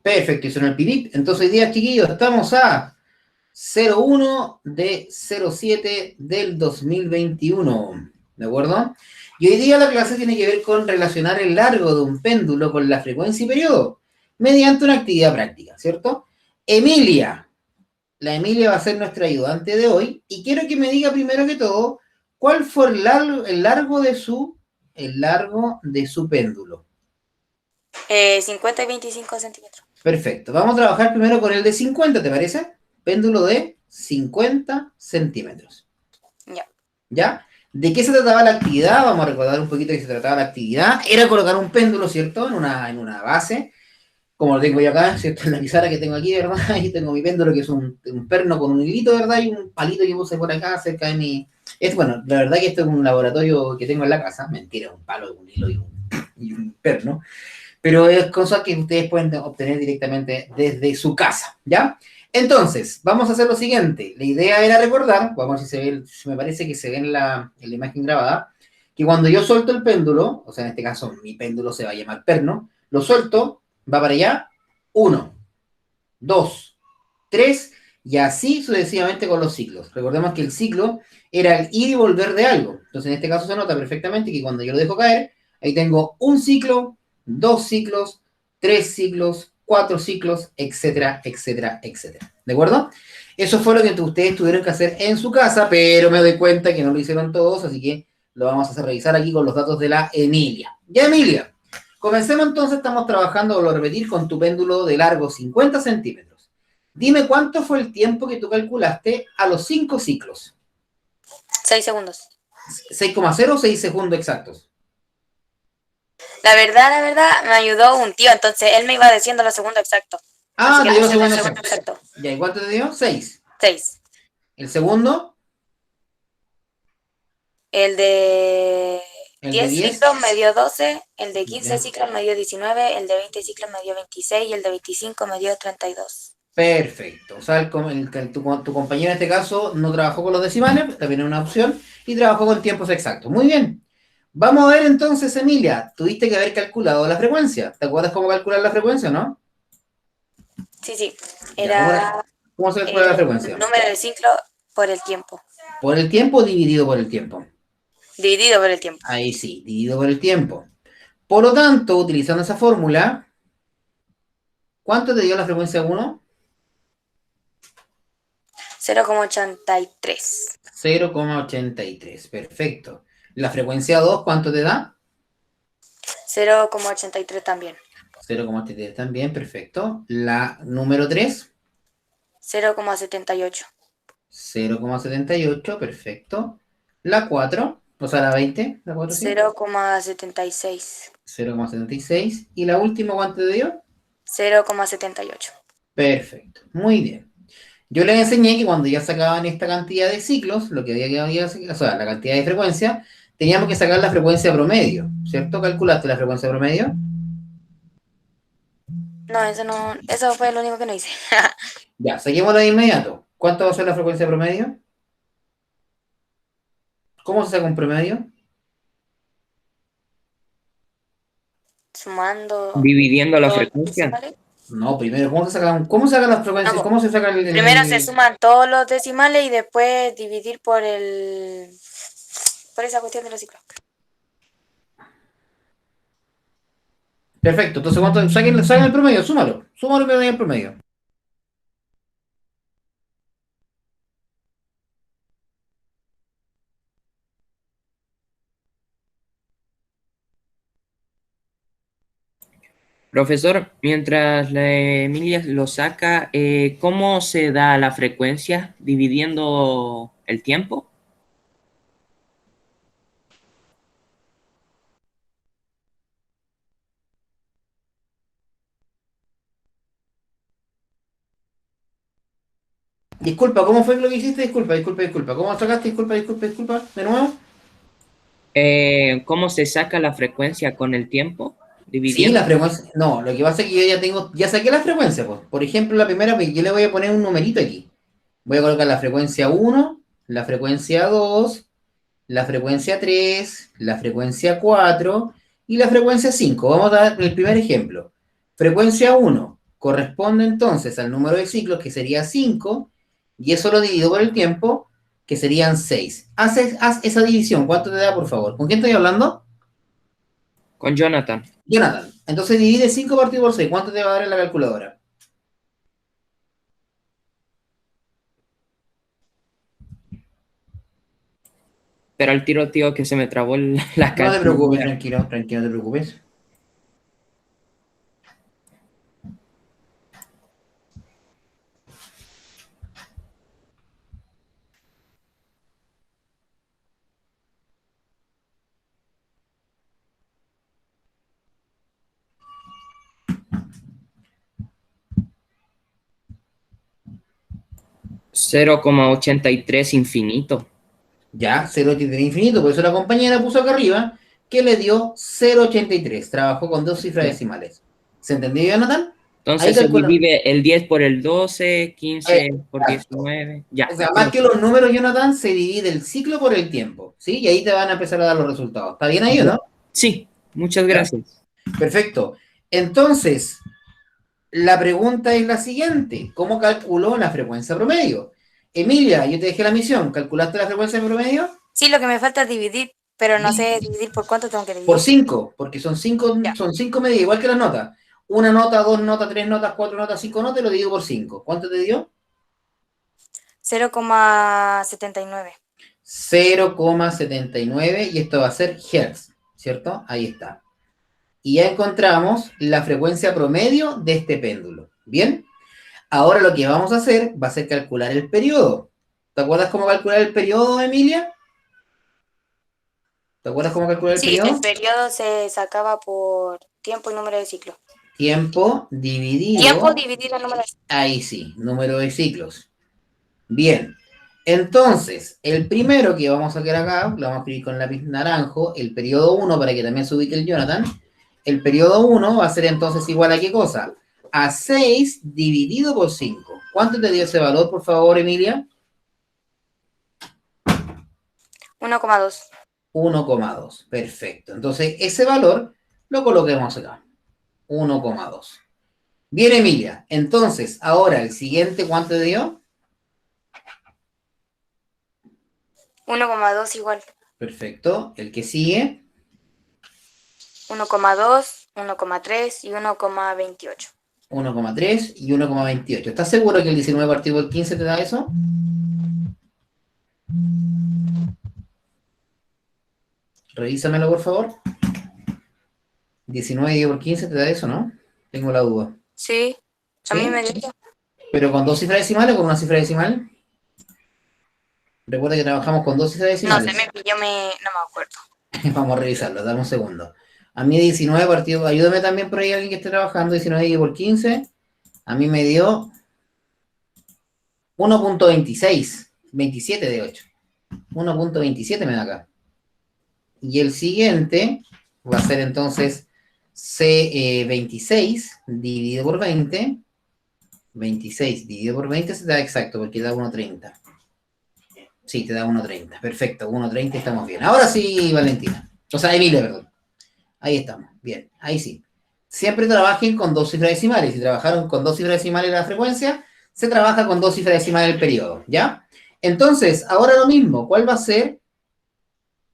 Perfecto, y sonó el pilip. Entonces hoy día, chiquillos, estamos a 01 de 07 del 2021, ¿de acuerdo? Y hoy día la clase tiene que ver con relacionar el largo de un péndulo con la frecuencia y periodo, mediante una actividad práctica, ¿cierto? Emilia, la Emilia va a ser nuestra ayudante de hoy, y quiero que me diga primero que todo, ¿cuál fue el largo de su péndulo? 50 y 25 centímetros. Perfecto. Vamos a trabajar primero con el de 50, ¿te parece? Péndulo de 50 centímetros. Ya. ¿Ya? ¿De qué se trataba la actividad? Vamos a recordar un poquito de qué se trataba la actividad. Era colocar un péndulo, ¿cierto? En una base, como lo tengo yo acá, ¿cierto? En la pizarra que tengo aquí, ¿verdad? Ahí tengo mi péndulo, que es un perno con un hilito, ¿verdad? Y un palito que puse por acá, cerca de mi... Bueno, la verdad que esto es un laboratorio que tengo en la casa. Mentira, un palo, un hilo y un perno. Pero es cosa que ustedes pueden obtener directamente desde su casa, ¿ya? Entonces, vamos a hacer lo siguiente. La idea era recordar, vamos a ver si se ve, si me parece que se ve en la imagen grabada, que cuando yo suelto el péndulo, o sea, en este caso mi péndulo se va a llamar perno, lo suelto, va para allá, 1, 2, 3, y así sucesivamente con los ciclos. Recordemos que el ciclo era el ir y volver de algo. Entonces, en este caso se nota perfectamente que cuando yo lo dejo caer, ahí tengo un ciclo, 2 ciclos, 3 ciclos, 4 ciclos, etcétera, etcétera, etcétera. ¿De acuerdo? Eso fue lo que ustedes tuvieron que hacer en su casa, pero me doy cuenta que no lo hicieron todos, así que lo vamos a hacer revisar aquí con los datos de la Emilia. Ya, Emilia, comencemos entonces, estamos trabajando, vuelvo a repetir, con tu péndulo de largo 50 centímetros. Dime cuánto fue el tiempo que tú calculaste a los 5 ciclos. 6 segundos. 6,0 o 6 segundos exactos. La verdad, me ayudó un tío, entonces él me iba diciendo los segundos exactos. Ah, Así que te dio los puse el segundos segundo exactos. exacto. Ya, ¿y cuánto te dio? 6. 6. El segundo, El de el de 10 10. ciclos me dio 12, el de 15 Ya. ciclos me dio 19, el de 20 ciclos me dio 26 y el de 25 me dio 32. Perfecto. O sea, tu compañero en este caso no trabajó con los decimales, también es una opción, y trabajó con tiempos exactos. Muy bien. Vamos a ver entonces, Emilia, tuviste que haber calculado la frecuencia. ¿Te acuerdas cómo calcular la frecuencia, no? Sí. Ya, Era ¿cómo se calcula la frecuencia? número de ciclos por el tiempo. ¿Por el tiempo dividido por el tiempo? Dividido por el tiempo. Ahí sí, dividido por el tiempo. Por lo tanto, utilizando esa fórmula, ¿cuánto te dio la frecuencia 1? 0,83. 0,83. Perfecto. ¿La frecuencia 2 cuánto te da? 0,83 también. 0,83 también, perfecto. La número 3, 0,78. 0,78, perfecto. La 4, o sea, la 20, la 4 sí. 0,76. 0,76. ¿Y la última cuánto te dio? 0,78. Perfecto, muy bien. Yo les enseñé que cuando ya sacaban esta cantidad de ciclos, lo que había que, o sea, la cantidad de frecuencia, teníamos que sacar la frecuencia promedio, ¿cierto? ¿Calculaste la frecuencia promedio? No, eso fue lo único que no hice. Ya, saquémosla de inmediato. ¿Cuánto va a ser la frecuencia promedio? ¿Cómo se saca un promedio? Sumando Dividiendo la todos los frecuencia. decimales. No, primero, ¿cómo se sacan las No, frecuencias? ¿Cómo se saca primero se suman todos los decimales y después dividir por esa cuestión de los ciclos. Perfecto, entonces saquen el promedio, súmalo que el promedio. Profesor, mientras la Emilia lo saca, ¿cómo se da la frecuencia dividiendo el tiempo? Disculpa, ¿cómo fue lo que hiciste? Disculpa. ¿Cómo sacaste? Disculpa. ¿De nuevo? ¿Cómo se saca la frecuencia con el tiempo? Sí, Dividiendo. la frecuencia. No, lo que pasa es que ya saqué la frecuencia, pues. Por ejemplo, la primera, pues, yo le voy a poner un numerito aquí. Voy a colocar la frecuencia 1, la frecuencia 2, la frecuencia 3, la frecuencia 4 y la frecuencia 5. Vamos a dar el primer ejemplo. Frecuencia 1. corresponde entonces al número de ciclos, que sería 5, y eso lo divido por el tiempo, que serían 6. Haz esa división. ¿Cuánto te da, por favor? ¿Con quién estoy hablando? Con Jonathan. Jonathan. Entonces divide 5 partido por 6. ¿Cuánto te va a dar en la calculadora? Pero al tiro, tío, que se me trabó la No te preocupes, calculadora. tranquilo, tranquilo, no te preocupes. $0,83 infinito. Ya, 0,83 infinito, por eso la compañera puso acá arriba que le dio 0,83. Trabajó con dos cifras Sí. decimales. ¿Se entendió, Jonathan? Ahí Entonces se calcula. divide el 10 por el 12, 15 por Exacto. 19. Ya. O sea, más que los números, Jonathan, se divide el ciclo por el tiempo, ¿sí? Y ahí te van a empezar a dar los resultados. ¿Está bien ahí o no? Sí, muchas ¿Ya? gracias. Perfecto. Entonces, la pregunta es la siguiente. ¿Cómo calculó la frecuencia promedio? Emilia, yo te dejé la misión. ¿Calculaste la frecuencia promedio? Sí, lo que me falta es dividir, pero no sé Di- dividir por cuánto tengo que Por dividir. 5, porque son Ya, cinco medidas, igual que las notas. Una nota, dos notas, tres notas, cuatro notas, cinco notas, y lo divido por 5. ¿Cuánto te dio? 0,79. 0,79, y esto va a ser hertz, ¿cierto? Ahí está. Y ya encontramos la frecuencia promedio de este péndulo. ¿Bien? Ahora lo que vamos a hacer va a ser calcular el periodo. ¿Te acuerdas cómo calcular el periodo, Emilia? ¿Te acuerdas cómo calcular el Sí, el periodo? periodo se sacaba por tiempo y número de ciclos. Tiempo dividido. Tiempo dividido el número de ciclos. Ahí sí, número de ciclos. Bien. Entonces, el primero que vamos a sacar acá, lo vamos a escribir con lápiz naranjo, el periodo 1, para que también se ubique el Jonathan. El periodo 1 va a ser entonces igual a ¿qué cosa? A 6 dividido por 5. ¿Cuánto te dio ese valor, por favor, Emilia? 1,2. 1,2. Perfecto. Entonces, ese valor lo coloquemos acá. 1,2. Bien, Emilia. Entonces, ahora el siguiente, ¿cuánto te dio? 1,2 igual. Perfecto. El que sigue, 1,2, 1,3 y 1,28. 1,3 y 1,28. ¿Estás seguro que el 19 partido por 15 te da eso? Revísamelo, por favor. 19 dividido por 15 te da eso, ¿no? Tengo la duda. Sí, a mí ¿Sí? me dio. ¿Pero con dos cifras decimales o con una cifra decimal? Recuerda que trabajamos con dos cifras No sé, decimales. no me acuerdo. Vamos a revisarlo, dame un segundo. A mí 19 partido, ayúdame también por ahí alguien que esté trabajando, 19 dividido por 15, a mí me dio 1,26, 27 de 8. 1,27 me da acá. Y el siguiente va a ser entonces C26 dividido por 20. 26 dividido por 20 se da exacto, porque da 1,30. Sí, te da 1,30. Perfecto, 1,30, estamos bien. Ahora sí, Valentina. O sea, Emilia, perdón. Ahí estamos. Bien, ahí sí. Siempre trabajen con dos cifras decimales. Si trabajaron con dos cifras decimales la frecuencia, se trabaja con dos cifras decimales el periodo, ¿ya? Entonces, ahora lo mismo. ¿Cuál va a ser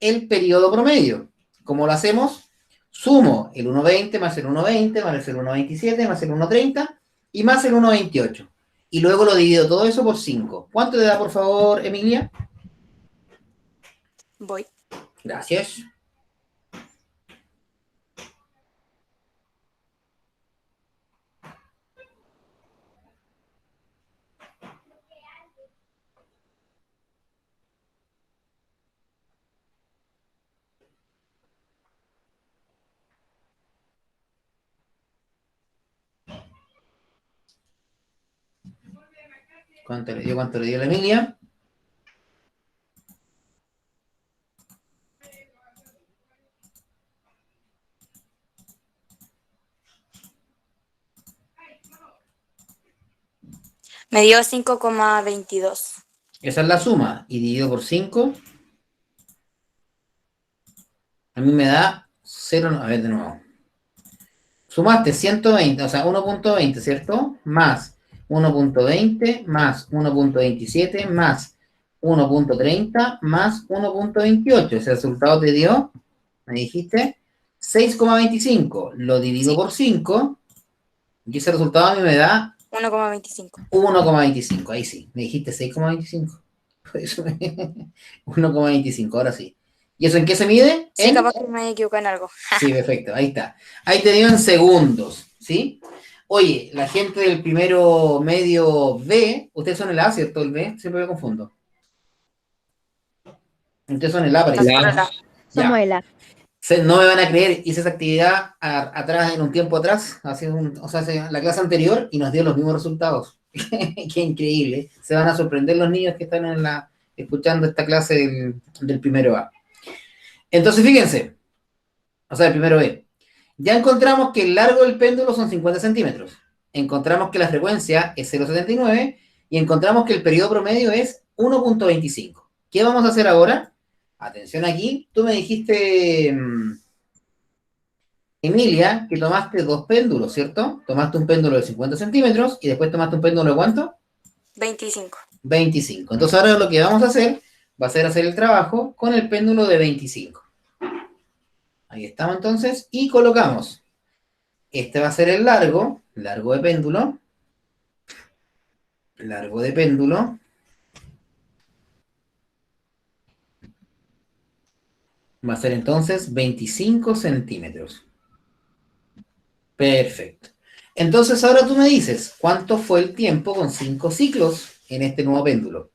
el periodo promedio? ¿Cómo lo hacemos? Sumo el 1,20 más el 1,20 más el 1,27 más el 1,30 y más el 1,28. Y luego lo divido todo eso por 5. ¿Cuánto te da, por favor, Emilia? Voy. Gracias. ¿Cuánto le dio? ¿Cuánto le dio la Emilia? Me dio 5,22. Esa es la suma. Y dividido por 5, a mí me da 0. A ver, de nuevo. Sumaste 120, o sea, 1.20, ¿cierto? Más 1.20, más 1.27, más 1.30, más 1.28. Ese resultado te dio, me dijiste, 6,25. Lo divido Sí, por 5 y ese resultado a mí me da 1,25. 1,25. Ahí sí, me dijiste 6,25. Por eso 1,25, ahora sí. ¿Y eso en qué se mide? Sí, capaz que me haya equivocado en algo. Sí, perfecto, ahí está. Ahí te dio en segundos, ¿sí? Oye, la gente del primero medio B, ustedes son el A, ¿cierto? El B, siempre me confundo. Ustedes son el A, parece. Nosotros La, la. Somos Ya. el A. No me van a creer, hice esa actividad atrás, en un tiempo atrás, o sea, la clase anterior, y nos dio los mismos resultados. Qué increíble. Se van a sorprender los niños que están escuchando esta clase del primero A. Entonces, fíjense, o sea, el primero B. Ya encontramos que el largo del péndulo son 50 centímetros. Encontramos que la frecuencia es 0,79 y encontramos que el periodo promedio es 1.25. ¿Qué vamos a hacer ahora? Atención aquí. Tú me dijiste, Emilia, que tomaste dos péndulos, ¿cierto? Tomaste un péndulo de 50 centímetros y después tomaste un péndulo de ¿cuánto? 25. 25. Entonces ahora lo que vamos a hacer va a ser hacer el trabajo con el péndulo de 25. Ahí estamos entonces y colocamos. Este va a ser el largo de péndulo, va a ser entonces 25 centímetros. Perfecto. Entonces ahora tú me dices, ¿cuánto fue el tiempo con 5 ciclos en este nuevo péndulo?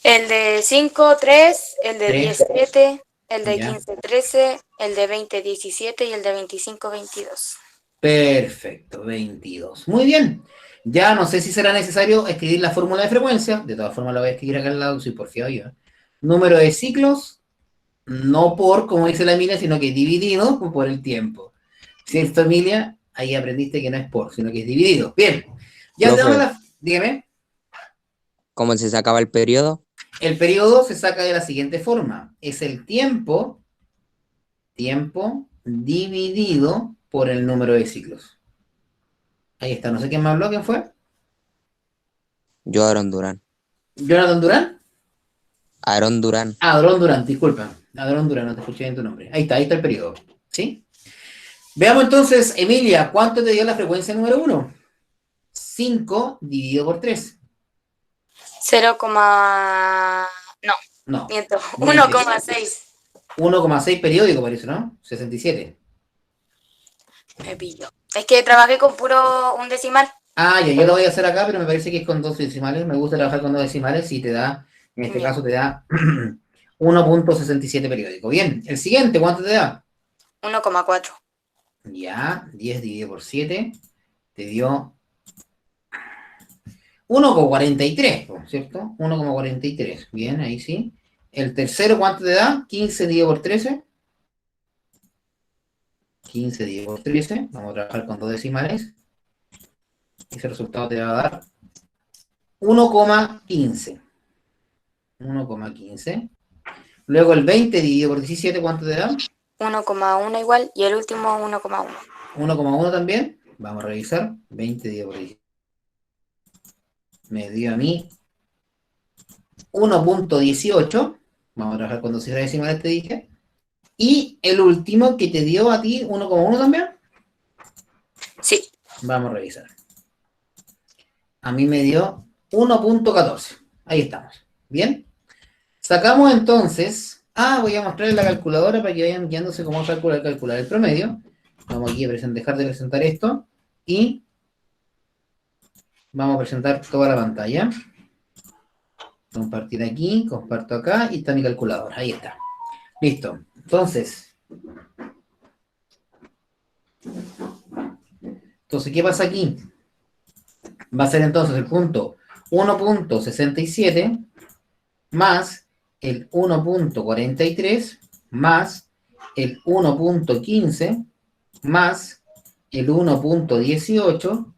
El de 5, 3, el de 10, 3, 7, el de ya. 15, 13, el de 20, 17 y el de 25, 22. Perfecto, 22. Muy bien. Ya no sé si será necesario escribir la fórmula de frecuencia. De todas formas, la voy a escribir acá al lado, soy porfiado yo. Número de ciclos, no por, como dice la Emilia, sino que dividido por el tiempo. ¿Cierto, Emilia? Ahí aprendiste que no es por, sino que es dividido. Bien. Ya tenemos Profe, la... Dígame. ¿cómo se sacaba el periodo? El periodo se saca de la siguiente forma. Es el tiempo dividido por el número de ciclos. Ahí está. No sé quién me habló, ¿quién fue? Yo, Aaron Durán. ¿Jonathan Durán? Aaron Durán. Ah, Adrón Durán, disculpa. Adrón Durán, no te escuché bien tu nombre. Ahí está el periodo. ¿Sí? Veamos entonces, Emilia, ¿cuánto te dio la frecuencia número 1? 5 dividido por 3. 0, no, No, miento, mientes. 1,6. 1,6 periódico parece, ¿no? 67. Me pillo. Es que trabajé con puro un decimal. Ah, ya, yo lo voy a hacer acá, pero me parece que es con dos decimales. Me gusta trabajar con dos decimales y te da, en este Ya. caso te da 1.67 periódico. Bien, el siguiente, ¿cuánto te da? 1,4. Ya, 10 dividido por 7 te dio 1,43, ¿cierto? 1,43. Bien, ahí sí. El tercero, ¿cuánto te da? 15 dividido por 13. 15 dividido por 13. Vamos a trabajar con dos decimales. Ese resultado te va a dar 1,15. 1,15. Luego el 20 dividido por 17, ¿cuánto te da? 1,1 igual y el último 1,1. 1,1 también. Vamos a revisar. 20 dividido por 17. Me dio a mí 1.18. Vamos a trabajar con dos cifras decimales, te dije. Y el último que te dio a ti 1,1 también. Sí. Vamos a revisar. A mí me dio 1.14. Ahí estamos. Bien. Sacamos entonces. Voy a mostrarles la calculadora para que vayan guiándose cómo calcular el promedio. Vamos aquí a dejar de presentar esto. Y vamos a presentar toda la pantalla. Compartir aquí, comparto acá y está mi calculadora. Ahí está. Listo. Entonces, ¿qué pasa aquí? Va a ser entonces el punto 1.67 más el 1.43 más el 1.15 más el 1.18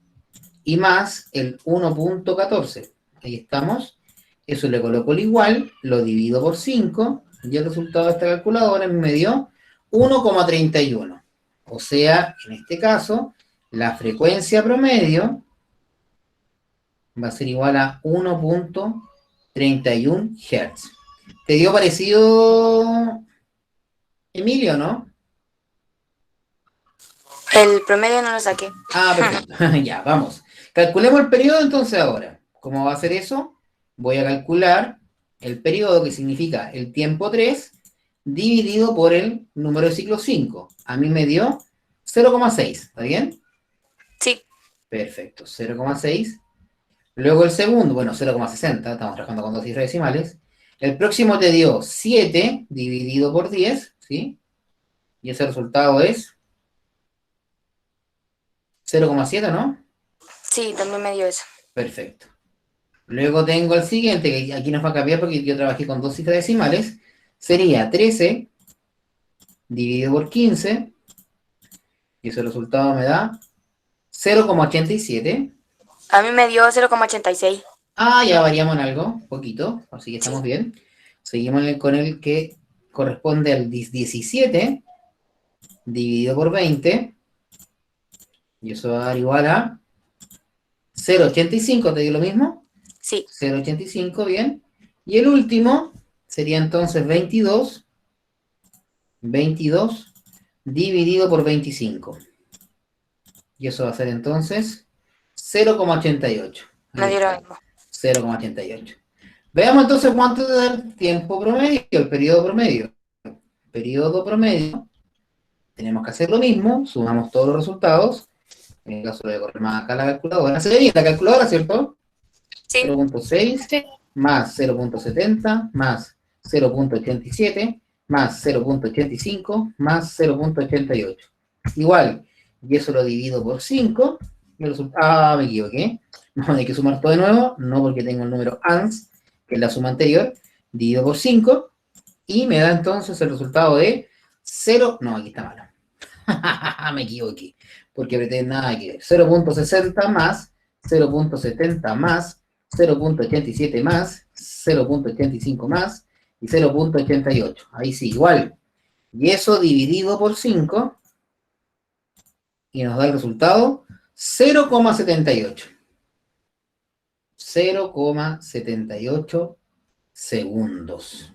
y más el 1.14. Ahí estamos. Eso le coloco el igual, lo divido por 5 y el resultado de esta calculadora me dio 1,31. O sea, en este caso, la frecuencia promedio va a ser igual a 1,31 Hz. ¿Te dio parecido, Emilio, no? El promedio no lo saqué. Ah, perfecto. Ya, vamos. Calculemos el periodo entonces ahora. ¿Cómo va a ser eso? Voy a calcular el periodo, que significa el tiempo 3, dividido por el número de ciclos 5. A mí me dio 0,6. ¿Está bien? Sí, Perfecto. 0,6. Luego el segundo, bueno, 0,60. Estamos trabajando con dos cifras decimales. El próximo te dio 7 dividido por 10, ¿sí? Y ese resultado es 0,7, ¿no? sí, también me dio eso. Perfecto. Luego tengo el siguiente, que aquí nos va a cambiar porque yo trabajé con dos cifras decimales. Sería 13 dividido por 15, y ese resultado me da 0,87. A mí me dio 0,86. Ah, ya variamos en algo, poquito, así que estamos Sí, bien. Seguimos con el que corresponde al 17 dividido por 20, y eso va a dar igual a 0,85, ¿te digo lo mismo? sí. 0,85, bien. Y el último sería entonces 22 dividido por 25. Y eso va a ser entonces 0,88. Me Ahí dio lo está, mismo. 0,88. Veamos entonces cuánto te da el tiempo promedio, el periodo promedio. Periodo promedio, tenemos que hacer lo mismo, sumamos todos los resultados. En el caso de correr más acá la calculadora. Se ve bien la calculadora, ¿cierto? Sí, 0,6 sí. más 0,70 más 0,87 más 0,85 más 0,88. Igual, y eso lo divido por 5. Me equivoqué. No, hay que sumar todo de nuevo, no porque tengo el número ANS, que es la suma anterior, dividido por 5, y me da entonces el resultado de 0. No, aquí está malo. Me equivoqué, porque apreté nada que ver. 0,60 más 0,70 más 0,87 más 0,85 más y 0,88. Ahí sí, igual. Y eso dividido por 5 y nos da el resultado 0,78. 0,78 segundos.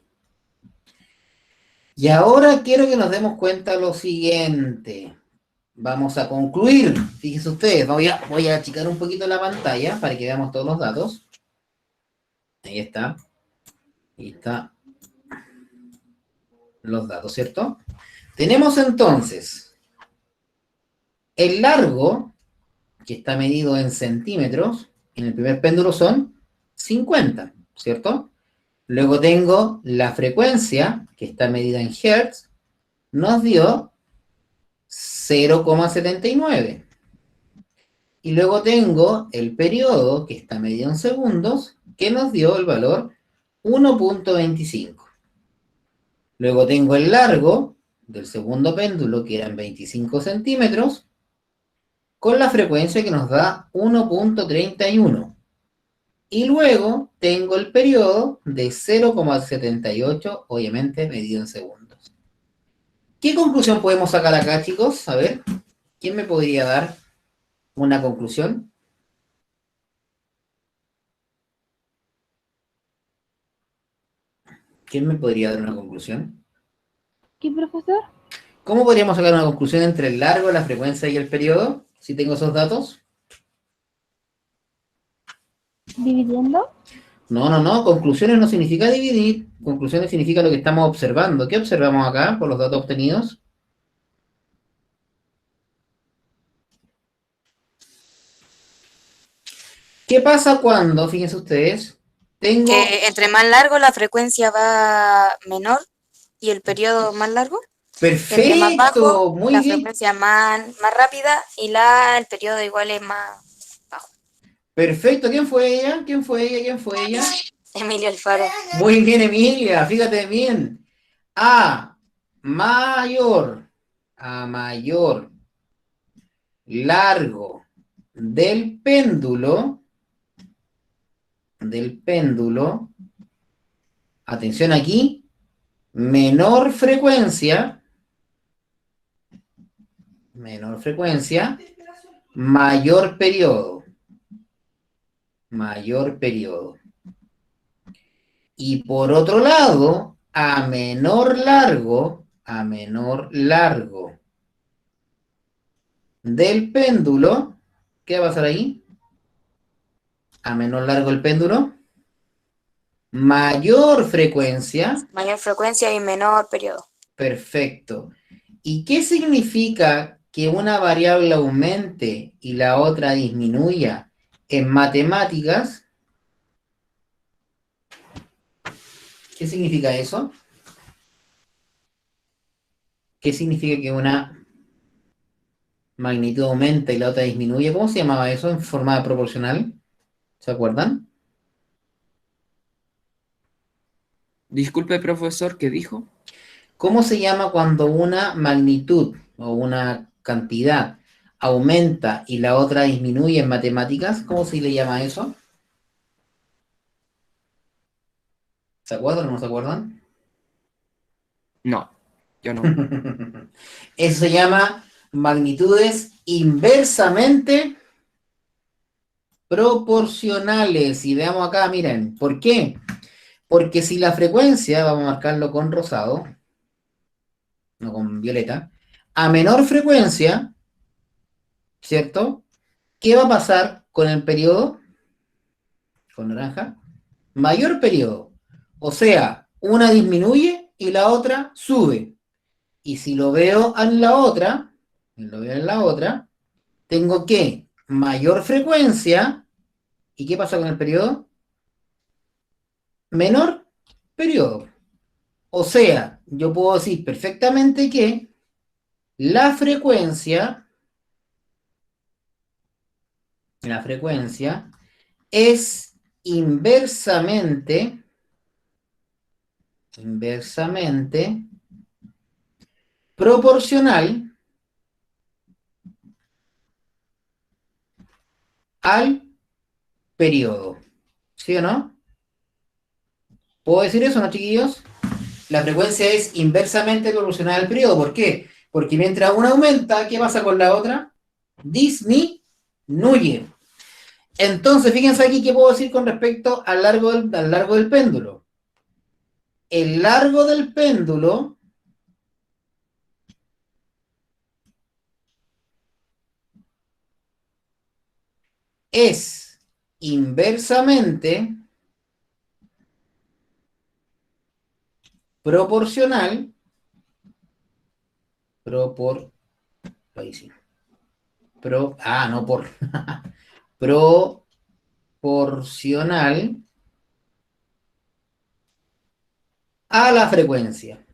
Y ahora quiero que nos demos cuenta lo siguiente. Vamos a concluir. Fíjense ustedes, voy a achicar un poquito la pantalla para que veamos todos los datos. Ahí está. Ahí está los datos, ¿cierto? Tenemos entonces el largo, que está medido en centímetros, en el primer péndulo son 50, ¿cierto? Luego tengo la frecuencia, que está medida en hertz, nos dio 0,79. Y luego tengo el periodo, que está medido en segundos, que nos dio el valor 1,25. Luego tengo el largo del segundo péndulo, que eran 25 centímetros, con la frecuencia que nos da 1,31. Y luego tengo el periodo de 0,78, obviamente medido en segundos. ¿Qué conclusión podemos sacar acá, chicos? A ver, ¿quién me podría dar una conclusión? ¿Quién me podría dar una conclusión? ¿Qué, profesor? ¿Cómo podríamos sacar una conclusión entre el largo, la frecuencia y el periodo? Si tengo esos datos. ¿Dividiendo? No. Conclusiones no significa dividir. Conclusiones significa lo que estamos observando. ¿Qué observamos acá por los datos obtenidos? ¿Qué pasa cuando, fíjense ustedes, tengo... Que entre más largo la frecuencia va menor y el periodo más largo. Entre más bajo, Perfecto, muy la bien. frecuencia más rápida y el periodo igual es más bajo. Perfecto, ¿quién fue ella? ¿Quién fue ella? ¿Quién fue ella? Emilio Alfaro. Muy bien, Emilia, fíjate bien. A mayor, a mayor largo del péndulo, atención aquí, menor frecuencia, menor frecuencia, mayor periodo. Mayor periodo. Y por otro lado, a menor largo del péndulo, ¿qué va a pasar ahí? A menor largo el péndulo, mayor frecuencia. Mayor frecuencia y menor periodo. Perfecto. ¿Y qué significa que una variable aumente y la otra disminuya en matemáticas? ¿Qué significa eso? ¿Qué significa que una magnitud aumenta y la otra disminuye? ¿Cómo se llamaba eso en forma proporcional? ¿Se acuerdan? Disculpe, profesor, ¿qué dijo? ¿Cómo se llama cuando una magnitud o una cantidad aumenta y la otra disminuye en matemáticas? ¿Cómo se le llama eso? ¿Se acuerdan o no se acuerdan? No, yo no. Eso se llama magnitudes inversamente proporcionales. Y veamos acá, miren, ¿por qué? Porque si la frecuencia, vamos a marcarlo con rosado, no con violeta, a menor frecuencia, ¿cierto? ¿Qué va a pasar con el periodo? Con naranja. Mayor periodo. O sea, una disminuye y la otra sube. Y si lo veo en la otra, tengo que mayor frecuencia. ¿Y qué pasa con el periodo? Menor periodo. O sea, yo puedo decir perfectamente que la frecuencia es inversamente proporcional al periodo. ¿Sí o no? ¿Puedo decir eso, no, chiquillos? La frecuencia es inversamente proporcional al periodo. ¿Por qué? Porque mientras una aumenta, ¿qué pasa con la otra? Disminuye. Entonces, fíjense aquí qué puedo decir con respecto al largo del péndulo. El largo del péndulo es inversamente proporcional, ahí sí, proporcional a la frecuencia.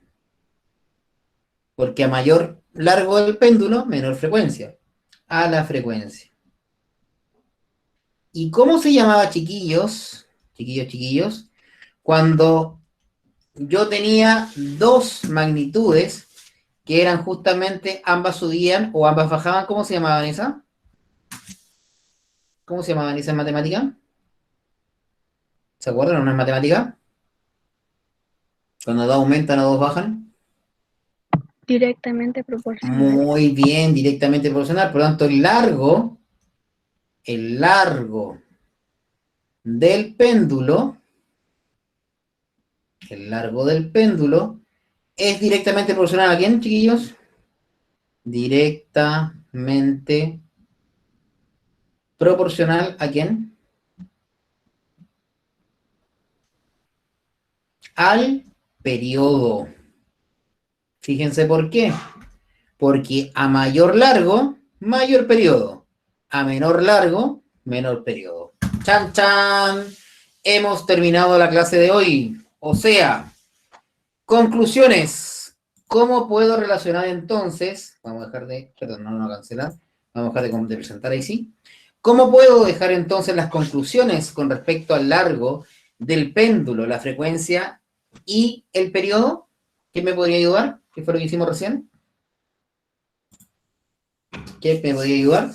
Porque a mayor largo del péndulo, menor frecuencia. A la frecuencia. ¿Y cómo se llamaba, chiquillos? Chiquillos, cuando yo tenía dos magnitudes que eran justamente ambas subían o ambas bajaban. ¿Cómo se llamaban esas? ¿Cómo se llamaban esas en matemática? ¿Se acuerdan? ¿No es matemática? Cuando dos aumentan o dos bajan. Directamente proporcional. Muy bien, directamente proporcional. Por lo tanto, el largo del péndulo, es directamente proporcional a quién, chiquillos? Directamente proporcional a quién? Al periodo. Fíjense por qué. Porque a mayor largo, mayor periodo. A menor largo, menor periodo. ¡Chan, chan! Hemos terminado la clase de hoy. O sea, conclusiones. ¿Cómo puedo relacionar entonces? Vamos a dejar de... Perdón, no cancelar. Vamos a dejar de presentar ahí sí. ¿Cómo puedo dejar entonces las conclusiones con respecto al largo del péndulo, la frecuencia y el periodo? ¿Quién me podría ayudar? ¿Qué fue lo que hicimos recién? ¿Quién me podría ayudar?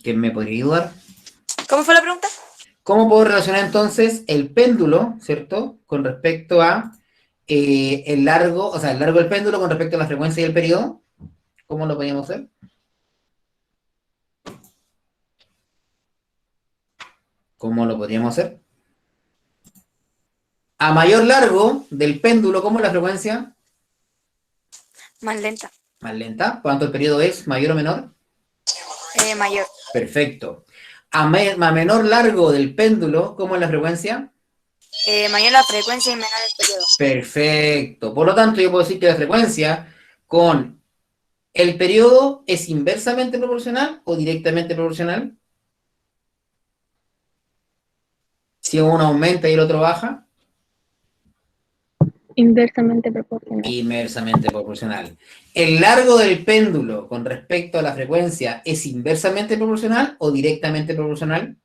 ¿Quién me podría ayudar? ¿Cómo fue la pregunta? ¿Cómo puedo relacionar entonces el péndulo, ¿cierto? Con respecto a el largo, o sea, el largo del péndulo con respecto a la frecuencia y el periodo. ¿Cómo lo podríamos hacer? ¿Cómo lo podríamos hacer? A mayor largo del péndulo, ¿cómo es la frecuencia? Más lenta. Más lenta. ¿Cuánto el periodo es? ¿Mayor o menor? Mayor. Perfecto. A menor largo del péndulo, ¿cómo es la frecuencia? Mayor la frecuencia y menor el periodo. Perfecto. Por lo tanto, yo puedo decir que la frecuencia con el periodo es inversamente proporcional o directamente proporcional. Si uno aumenta y el otro baja. Inversamente proporcional. Inversamente proporcional. ¿El largo del péndulo con respecto a la frecuencia es inversamente proporcional o directamente proporcional?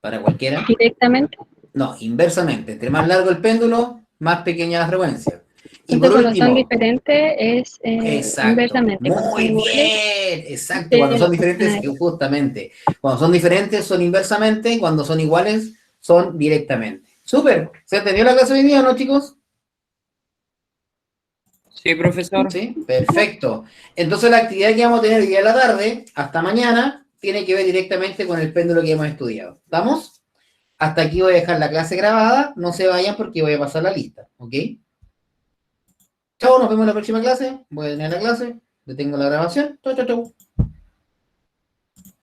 Para cualquiera. Directamente. No, inversamente. Entre más largo el péndulo, más pequeña la frecuencia. Y Entonces, por cuando son último, diferentes es exacto, inversamente. Cuando son muy iguales, bien, exacto. Cuando son diferentes, justamente. Cuando son diferentes son inversamente, cuando son iguales son directamente. Súper. ¿Se entendió la clase hoy día, no, chicos? Sí, profesor. Sí, perfecto. Entonces la actividad que vamos a tener hoy día en la tarde, hasta mañana, tiene que ver directamente con el péndulo que hemos estudiado. ¿Estamos? Hasta aquí voy a dejar la clase grabada. No se vayan porque voy a pasar la lista. ¿Ok? Chao, nos vemos en la próxima clase. Voy a tener la clase. Detengo la grabación. Chau, chau, chau.